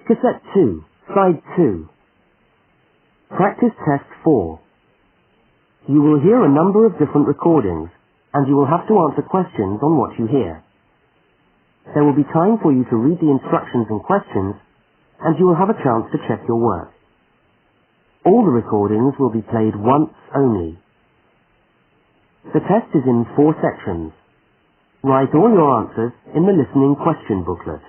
Cassette 2, Side 2. Practice Test 4. You will hear a number of different recordings, and you will have to answer questions on what you hear. There will be time for you to read the instructions and questions, and you will have a chance to check your work. All the recordings will be played once only. The test is in 4 sections. Write all your answers in the listening question booklet.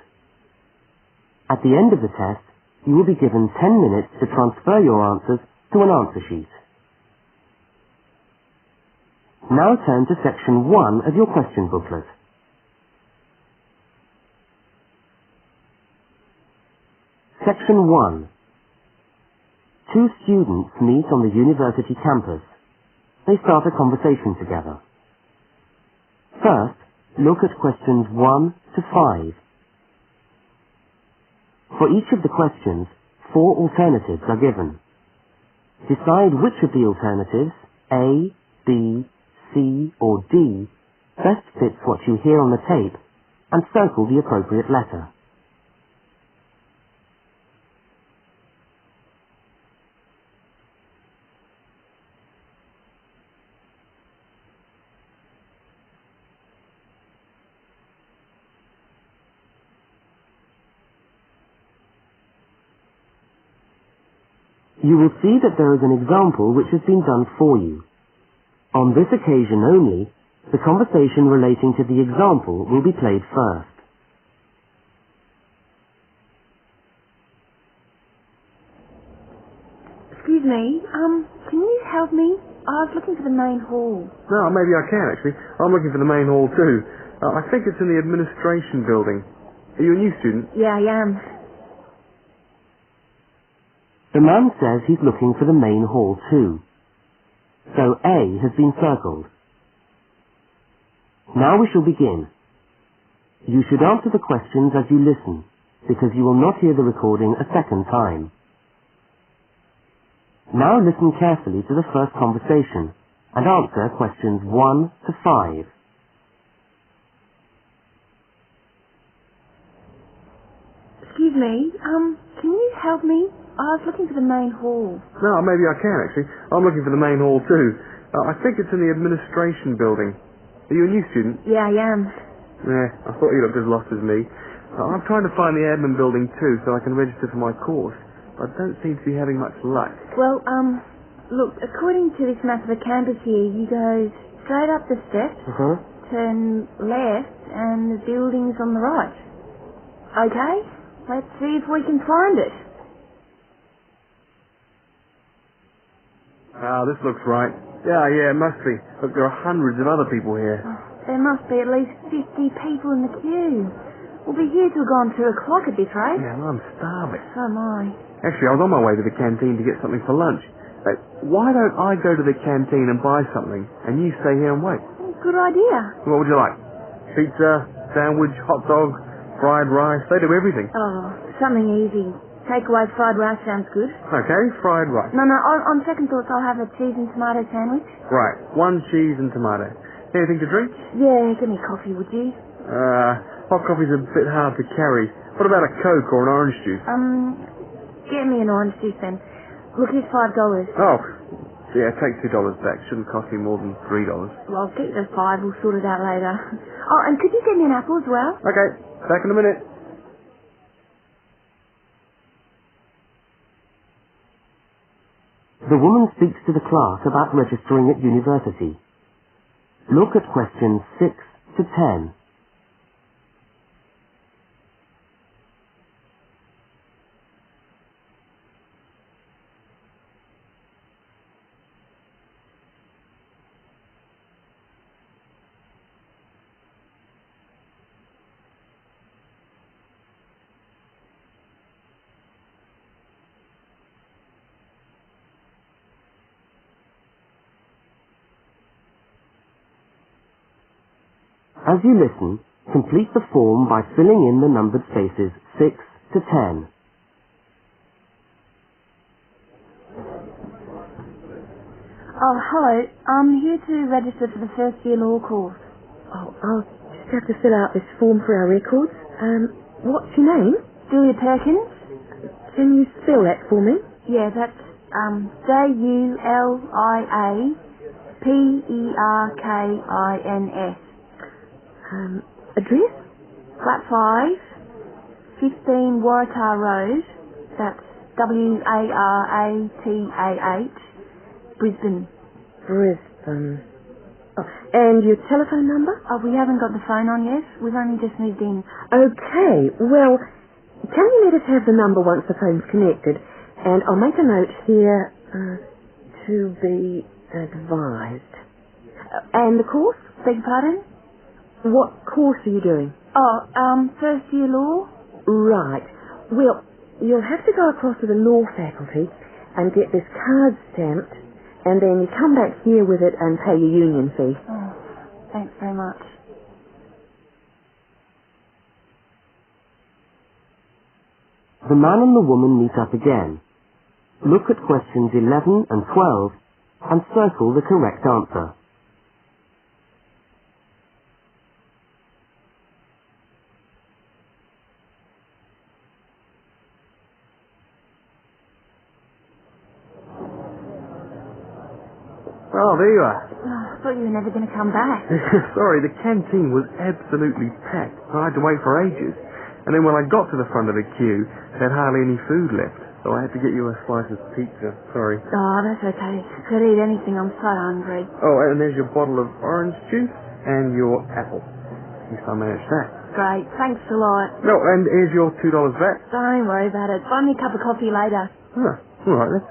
At the end of the test, you will be given 10 minutes to transfer your answers to an answer sheet. Now turn to section 1 of your question booklet. Section 1. 2 students meet on the university campus. They start a conversation together. First, look at questions 1 to 5. For each of the questions, 4 alternatives are given. Decide which of the alternatives, A, B, C or D, best fits what you hear on the tape, and circle the appropriate letter. You will see that there is an example which has been done for you. On this occasion only, the conversation relating to the example will be played first. Excuse me, can you help me? I was looking for the main hall. No, maybe I can actually. I'm looking for the main hall too. I think it's in the administration building. Are you a new student? Yeah, I am. The man says he's looking for the main hall too. So A has been circled. Now we shall begin. You should answer the questions as you listen, because you will not hear the recording a second time. Now listen carefully to the first conversation and answer questions 1 to 5. Excuse me, can you help me? I was looking for the main hall. No, maybe I can actually. I'm looking for the main hall too. I think it's in the administration building. Are you a new student? Yeah, I am. Yeah, I thought you looked as lost as me. I'm trying to find the admin building too so I can register for my course. But I don't seem to be having much luck. Well, look, according to this map of the campus here, you go straight up the steps, turn left, and the building's on the right. Okay, let's see if we can find it. Ah, this looks right. Yeah, it must be. Look, there are hundreds of other people here. There must be at least 50 people in the queue. We'll be here till gone 2 o'clock at this rate. Yeah, well, I'm starving. So am I. Actually, I was on my way to the canteen to get something for lunch. Why don't I go to the canteen and buy something, and you stay here and wait? Good idea. What would you like? Pizza, sandwich, hot dog, fried rice? They do everything. Oh, something easy. Takeaway fried rice sounds good. Okay, fried rice. No, on second thoughts, I'll have a cheese and tomato sandwich. Right, 1 cheese and tomato. Anything to drink? Yeah, give me coffee, would you? Hot coffee's a bit hard to carry. What about a Coke or an orange juice? Get me an orange juice then. Look, here's $5. Oh, yeah, take $2 back. Shouldn't cost you more than $3. Well, keep the 5. We'll sort it out later. Oh, and could you get me an apple as well? Okay, back in a minute. The woman speaks to the class about registering at university. Look at questions 6 to 10. As you listen, complete the form by filling in the numbered spaces 6 to 10. Oh, hello. I'm here to register for the first year law course. Oh, I'll just have to fill out this form for our records. What's your name? Julia Perkins? Can you spell that for me? Yeah, that's JULIAPERKINS. Address? Flat 5, 15 Waratah Road. That's WARATAH, Brisbane. Brisbane. Oh, and your telephone number? Oh, we haven't got the phone on yet. We've only just moved in. Okay, well, can you let us have the number once the phone's connected? And I'll make a note here to be advised. And the course? Beg your pardon? What course are you doing? Oh, first year law? Right. Well, you'll have to go across to the law faculty and get this card stamped, and then you come back here with it and pay your union fee. Oh, thanks very much. The man and the woman meet up again. Look at questions 11 and 12 and circle the correct answer. Oh, there you are. Oh, I thought you were never going to come back. Sorry, the canteen was absolutely packed. I had to wait for ages. And then when I got to the front of the queue, they had hardly any food left. So I had to get you a slice of pizza. Sorry. Oh, that's okay. Could eat anything. I'm so hungry. Oh, and there's your bottle of orange juice and your apple. At least I managed that. Great. Thanks a lot. No, and here's your $2 back. Don't worry about it. Buy me a cup of coffee later. Huh, all right then.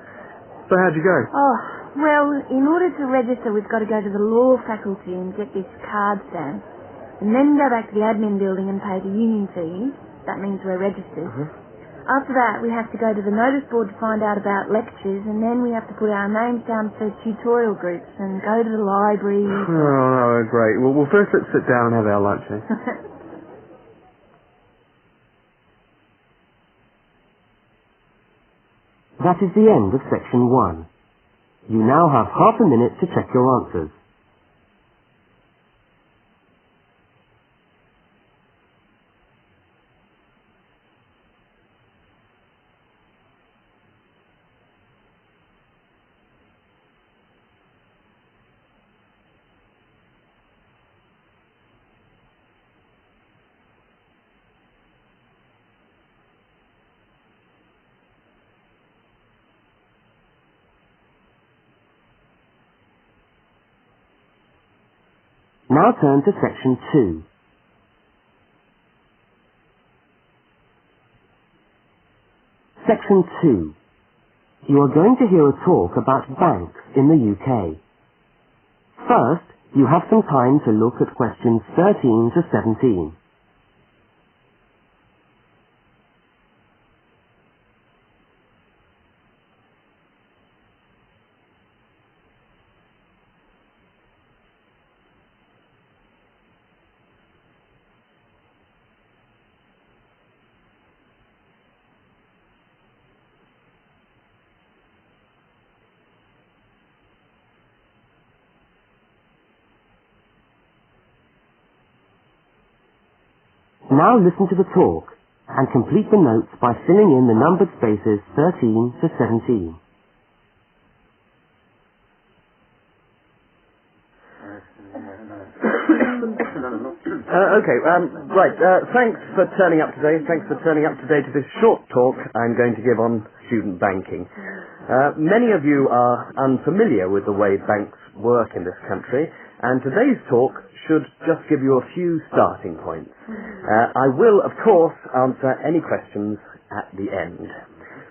So how'd you go? Oh, well, in order to register, we've got to go to the law faculty and get this card stamped. And then go back to the admin building and pay the union fees. That means we're registered. After that, we have to go to the notice board to find out about lectures, and then we have to put our names down for tutorial groups and go to the library. Oh, great. Well, first let's sit down and have our lunch, eh? That is the end of section 1. You now have half a minute to check your answers. Now turn to section 2. Section 2. You are going to hear a talk about banks in the UK. First, you have some time to look at questions 13 to 17. Now listen to the talk and complete the notes by filling in the numbered spaces 13 to 17. Thanks for turning up today. Thanks for turning up today to this short talk I'm going to give on student banking. Many of you are unfamiliar with the way banks work in this country, and today's talk should just give you a few starting points. I will, of course, answer any questions at the end.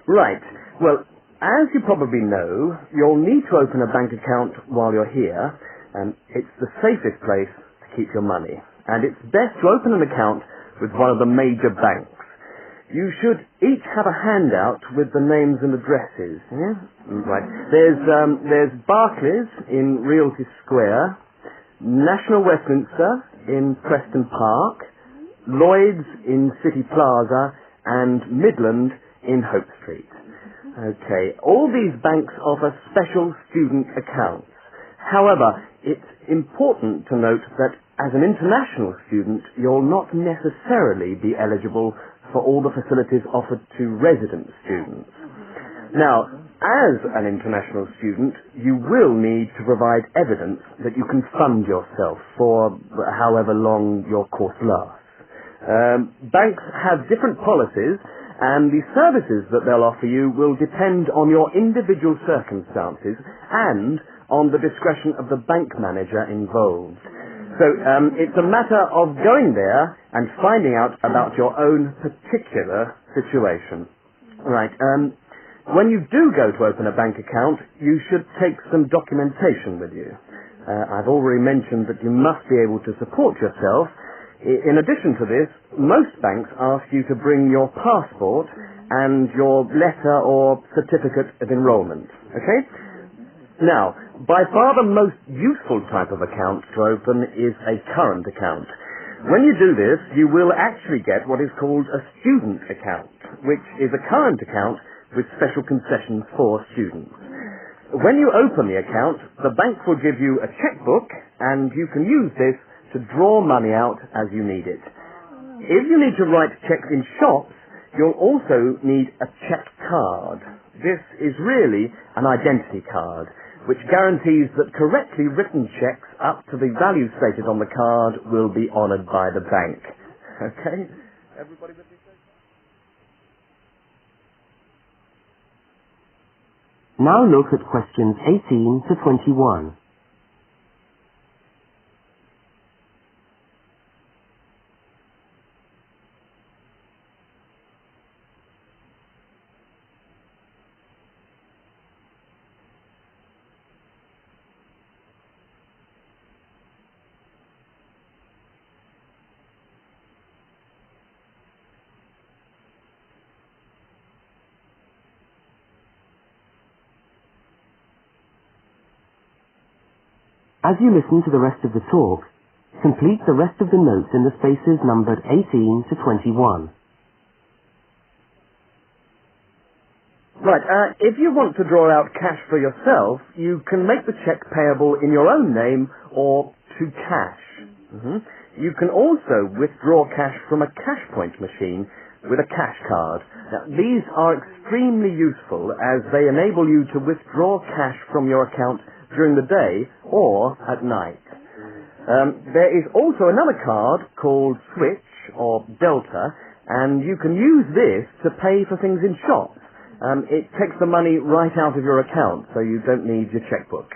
Right. Well, as you probably know, you'll need to open a bank account while you're here, and it's the safest place to keep your money. And it's best to open an account with one of the major banks. You should each have a handout with the names and addresses. Yeah? Right. There's Barclays in Realty Square, National Westminster in Preston Park, Lloyd's in City Plaza, and Midland in Hope Street. Okay, all these banks offer special student accounts. However, it's important to note that as an international student, you'll not necessarily be eligible for all the facilities offered to resident students. Now, as an international student, you will need to provide evidence that you can fund yourself for however long your course lasts. Banks have different policies, and the services that they'll offer you will depend on your individual circumstances and on the discretion of the bank manager involved. So it's a matter of going there and finding out about your own particular situation. Right. When you do go to open a bank account, you should take some documentation with you. I've already mentioned that you must be able to support yourself. In addition to this, most banks ask you to bring your passport and your letter or certificate of enrollment. Okay? Now, by far the most useful type of account to open is a current account. When you do this, you will actually get what is called a student account, which is a current account with special concessions for students. When you open the account, the bank will give you a checkbook, and you can use this to draw money out as you need it. If you need to write checks in shops, you'll also need a check card. This is really an identity card, which guarantees that correctly written checks up to the value stated on the card will be honoured by the bank. Okay? Everybody with me? Now look at questions 18 to 21. As you listen to the rest of the talk, complete the rest of the notes in the spaces numbered 18 to 21. Right, if you want to draw out cash for yourself, you can make the cheque payable in your own name or to cash. You can also withdraw cash from a cash point machine with a cash card. Now, these are extremely useful as they enable you to withdraw cash from your account during the day or at night. There is also another card called Switch or Delta, and you can use this to pay for things in shops. It takes the money right out of your account, so you don't need your checkbook.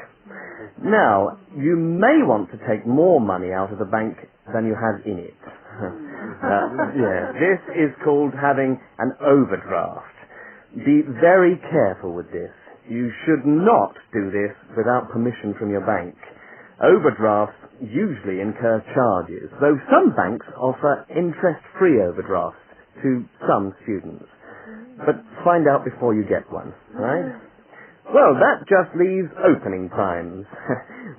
Now, you may want to take more money out of the bank than you have in it. This is called having an overdraft. Be very careful with this. You should not do this without permission from your bank. Overdrafts usually incur charges, though some banks offer interest-free overdrafts to some students. But find out before you get one, right? Well, that just leaves opening times.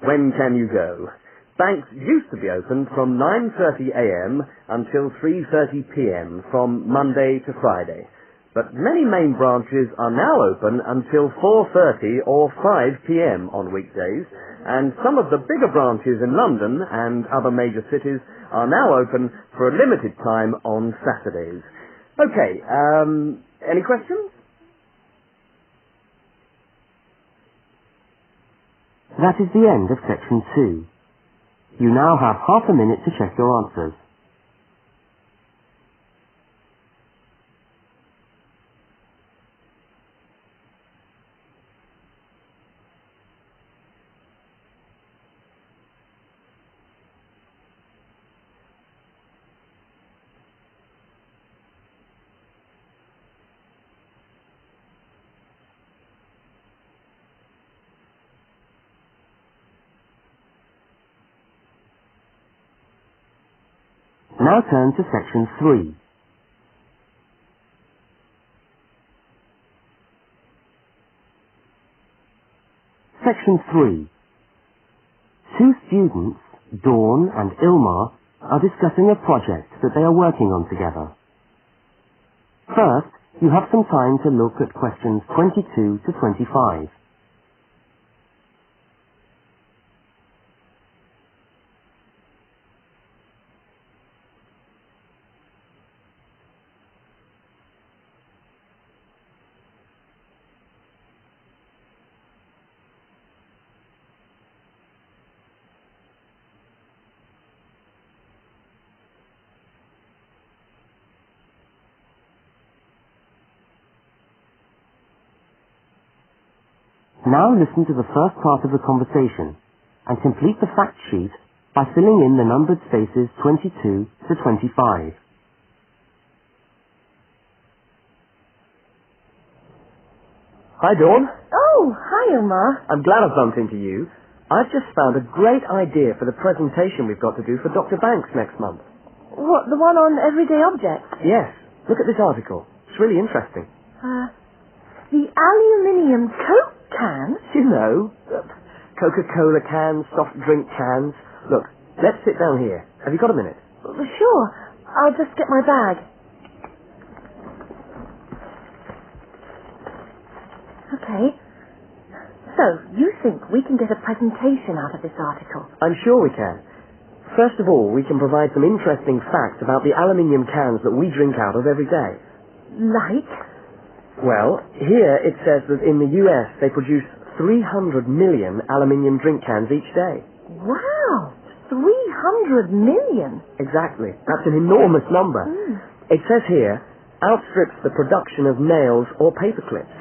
When can you go? Banks used to be open from 9:30 a.m. until 3:30 p.m. from Monday to Friday. But many main branches are now open until 4:30 or 5 p.m. on weekdays, and some of the bigger branches in London and other major cities are now open for a limited time on Saturdays. Okay, any questions? That is the end of section 2. You now have half a minute to check your answers. Now turn to section 3. Section 3. Two students, Dawn and Ilmar, are discussing a project that they are working on together. First, you have some time to look at questions 22 to 25. Now listen to the first part of the conversation and complete the fact sheet by filling in the numbered spaces 22 to 25. Hi, Dawn. Oh, hi, Omar. I'm glad I bumped into you. I've just found a great idea for the presentation we've got to do for Dr. Banks next month. What, the one on everyday objects? Yes. Look at this article. It's really interesting. The aluminium Coke can? You know, Coca-Cola cans, soft drink cans. Look, let's sit down here. Have you got a minute? Sure. I'll just get my bag. Okay. So, you think we can get a presentation out of this article? I'm sure we can. First of all, we can provide some interesting facts about the aluminium cans that we drink out of every day. Like? Well, here it says that in the US they produce 300 million aluminium drink cans each day. Wow! 300 million? Exactly. That's an enormous number. It says here, outstrips the production of nails or paper clips.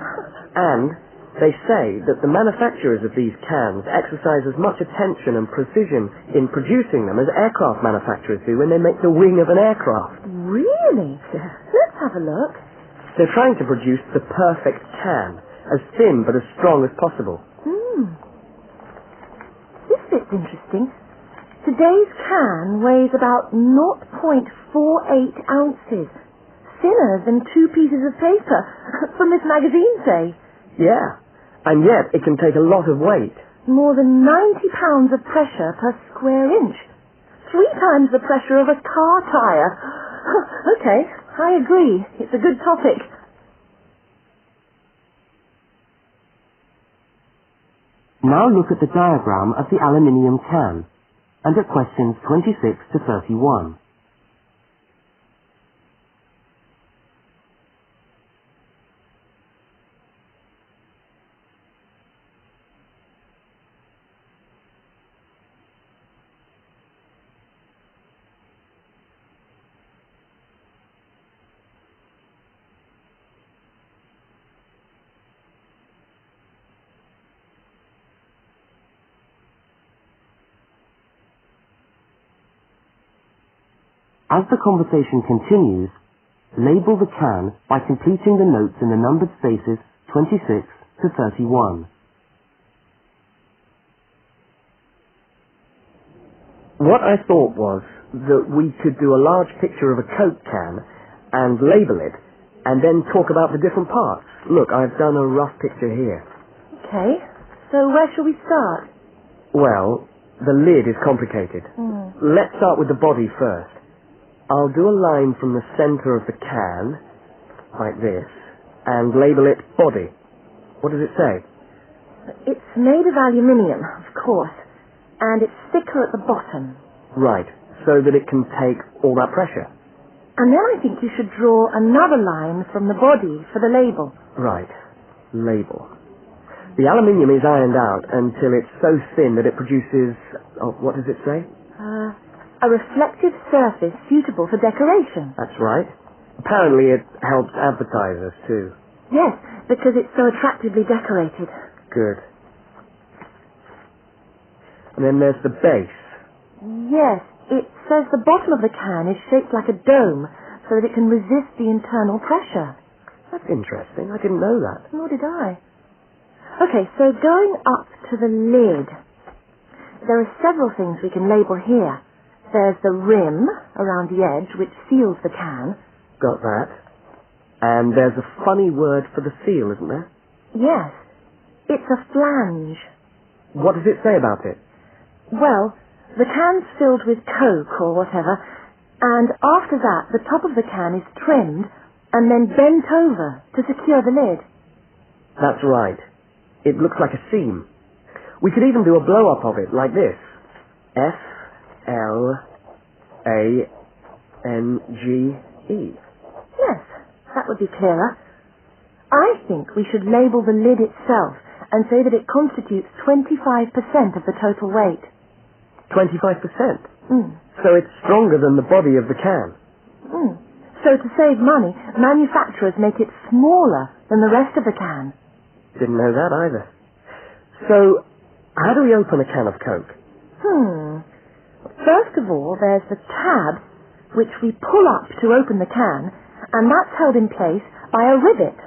And they say that the manufacturers of these cans exercise as much attention and precision in producing them as aircraft manufacturers do when they make the wing of an aircraft. Really? Let's have a look. They're trying to produce the perfect can, as thin but as strong as possible. This bit's interesting. Today's can weighs about 0.48 ounces. Thinner than 2 pieces of paper from this magazine, say. Yeah, and yet it can take a lot of weight. More than 90 pounds of pressure per square inch. 3 times the pressure of a car tyre. Okay, I agree. It's a good topic. Now look at the diagram of the aluminium can and at questions 26 to 31. As the conversation continues, label the can by completing the notes in the numbered spaces 26 to 31. What I thought was that we could do a large picture of a Coke can and label it, and then talk about the different parts. Look, I've done a rough picture here. Okay, so where shall we start? Well, the lid is complicated. Let's start with the body first. I'll do a line from the center of the can, like this, and label it body. What does it say? It's made of aluminium, of course, and it's thicker at the bottom. Right, so that it can take all that pressure. And then I think you should draw another line from the body for the label. Right, label. The aluminium is ironed out until it's so thin that it produces, what does it say? A reflective surface suitable for decoration. That's right. Apparently it helps advertisers too. Yes, because it's so attractively decorated. Good. And then there's the base. Yes, it says the bottom of the can is shaped like a dome so that it can resist the internal pressure. That's interesting. I didn't know that. Nor did I. Okay, so going up to the lid, there are several things we can label here. There's the rim around the edge, which seals the can. Got that. And there's a funny word for the seal, isn't there? Yes, it's a flange. What does it say about it? Well, the can's filled with Coke or whatever, and after that, the top of the can is trimmed and then bent over to secure the lid. That's right. It looks like a seam. We could even do a blow-up of it, like this. F-L-A-N-G-E. Yes, that would be clearer. I think we should label the lid itself and say that it constitutes 25% of the total weight. 25%? So it's stronger than the body of the can. So to save money, manufacturers make it smaller than the rest of the can. Didn't know that either. So, how do we open a can of Coke? First of all, there's the tab, which we pull up to open the can, and that's held in place by a rivet.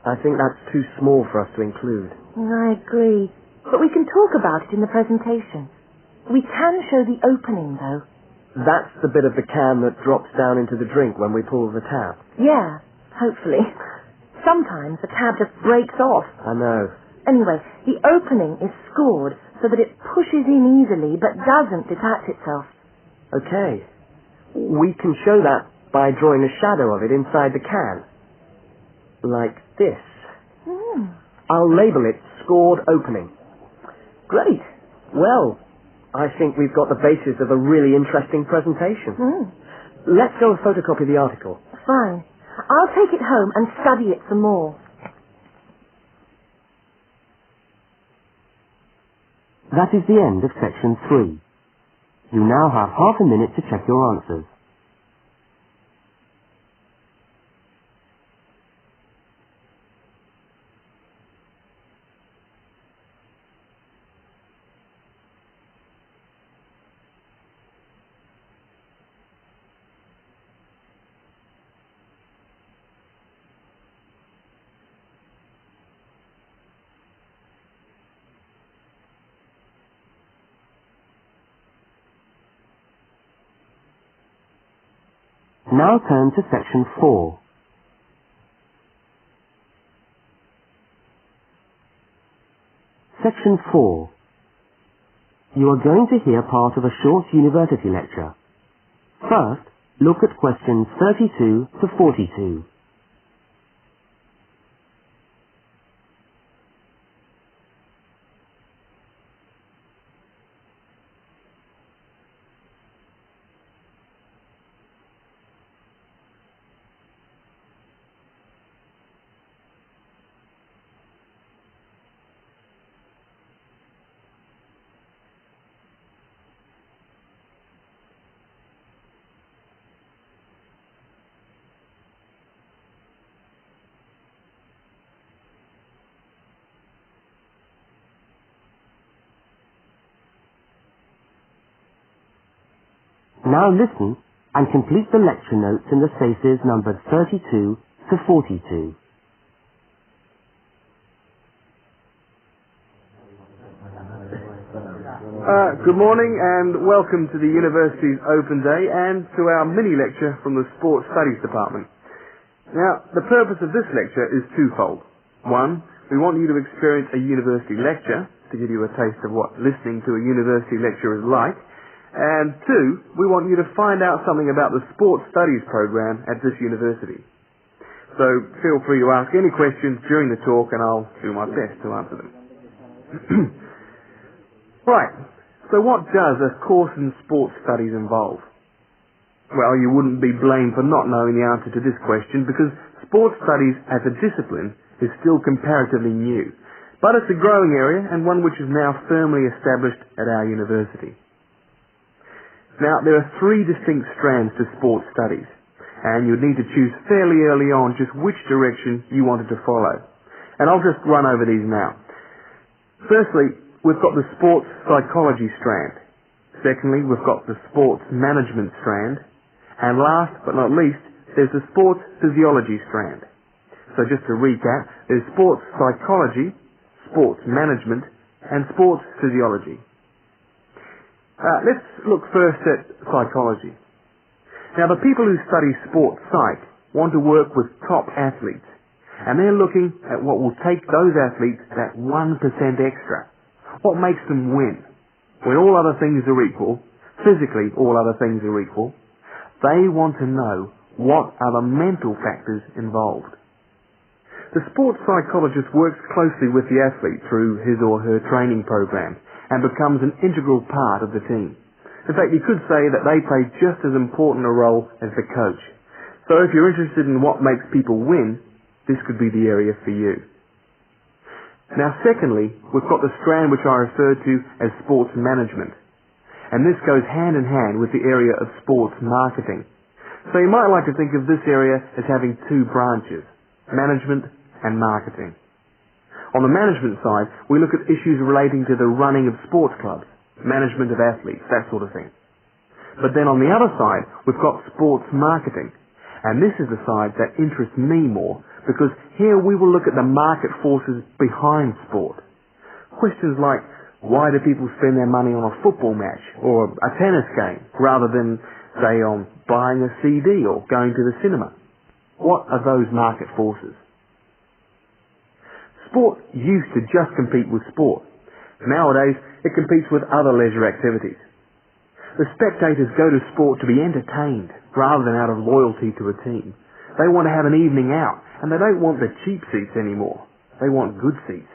I think that's too small for us to include. I agree. But we can talk about it in the presentation. We can show the opening, though. That's the bit of the can that drops down into the drink when we pull the tab. Yeah, hopefully. Sometimes the tab just breaks off. I know. Anyway, the opening is scored so that it pushes in easily but doesn't detach itself. Okay. We can show that by drawing a shadow of it inside the can. Like this. I'll label it Scored Opening. Great. Well, I think we've got the basis of a really interesting presentation. Let's go and photocopy the article. Fine. I'll take it home and study it some more. That is the end of section 3. You now have half a minute to check your answers. Now turn to section 4. Section 4. You are going to hear part of a short university lecture. First, look at questions 32 to 42. Now listen and complete the lecture notes in the spaces numbered 32 to 42. Good morning and welcome to the University's Open Day and to our mini-lecture from the Sports Studies Department. Now, the purpose of this lecture is twofold. One, we want you to experience a university lecture to give you a taste of what listening to a university lecture is like. And two, we want you to find out something about the Sports Studies program at this university. So feel free to ask any questions during the talk and I'll do my best to answer them. Right, so what does a course in sports studies involve? Well, you wouldn't be blamed for not knowing the answer to this question because sports studies as a discipline is still comparatively new. But it's a growing area and one which is now firmly established at our university. Now, there are 3 distinct strands to sports studies, and you'd need to choose fairly early on just which direction you wanted to follow. And I'll just run over these now. Firstly, we've got the sports psychology strand. Secondly, we've got the sports management strand. And last but not least, there's the sports physiology strand. So just to recap, there's sports psychology, sports management, and sports physiology. Let's look first at psychology. Now, the people who study sports psych want to work with top athletes, and they're looking at what will take those athletes that 1% extra. What makes them win? When all other things are equal, physically all other things are equal, they want to know what are the mental factors involved. The sports psychologist works closely with the athlete through his or her training program and becomes an integral part of the team. In fact, you could say that they play just as important a role as the coach. So if you're interested in what makes people win, this could be the area for you. Now secondly, we've got the strand which I referred to as sports management. And this goes hand in hand with the area of sports marketing. So you might like to think of this area as having 2 branches, management and marketing. On the management side, we look at issues relating to the running of sports clubs, management of athletes, that sort of thing. But then on the other side, we've got sports marketing. And this is the side that interests me more, because here we will look at the market forces behind sport. Questions like, why do people spend their money on a football match or a tennis game rather than, say, on buying a CD or going to the cinema? What are those market forces? Sport used to just compete with sport. Nowadays, it competes with other leisure activities. The spectators go to sport to be entertained rather than out of loyalty to a team. They want to have an evening out, and they don't want the cheap seats anymore. They want good seats.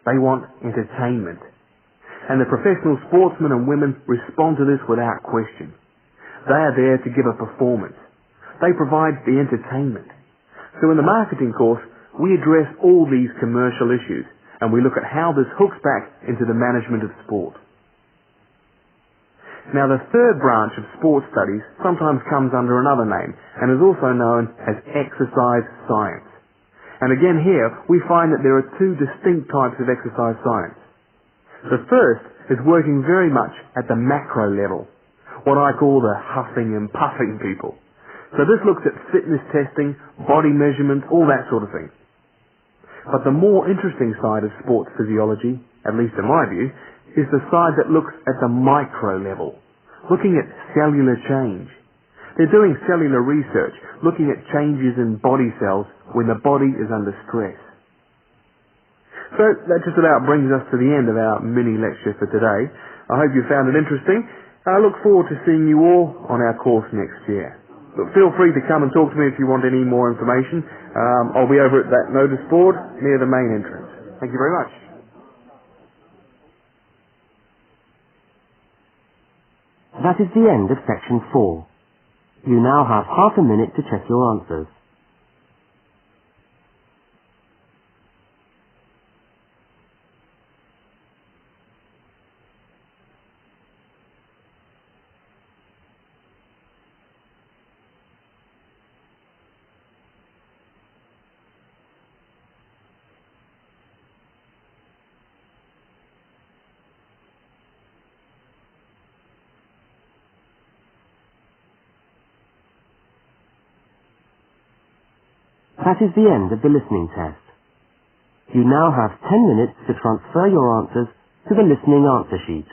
They want entertainment. And the professional sportsmen and women respond to this without question. They are there to give a performance. They provide the entertainment. So in the marketing course, we address all these commercial issues, and we look at how this hooks back into the management of sport. Now, the third branch of sports studies sometimes comes under another name and is also known as exercise science. And again here, we find that there are two distinct types of exercise science. The first is working very much at the macro level, what I call the huffing and puffing people. So this looks at fitness testing, body measurement, all that sort of thing. But the more interesting side of sports physiology, at least in my view, is the side that looks at the micro level, looking at cellular change. They're doing cellular research, looking at changes in body cells when the body is under stress. So that just about brings us to the end of our mini lecture for today. I hope you found it interesting. I look forward to seeing you all on our course next year. But feel free to come and talk to me if you want any more information. I'll be over at that notice board near the main entrance. Thank you very much. That is the end of section 4. You now have half a minute to check your answers. That is the end of the listening test. You now have 10 minutes to transfer your answers to the listening answer sheet.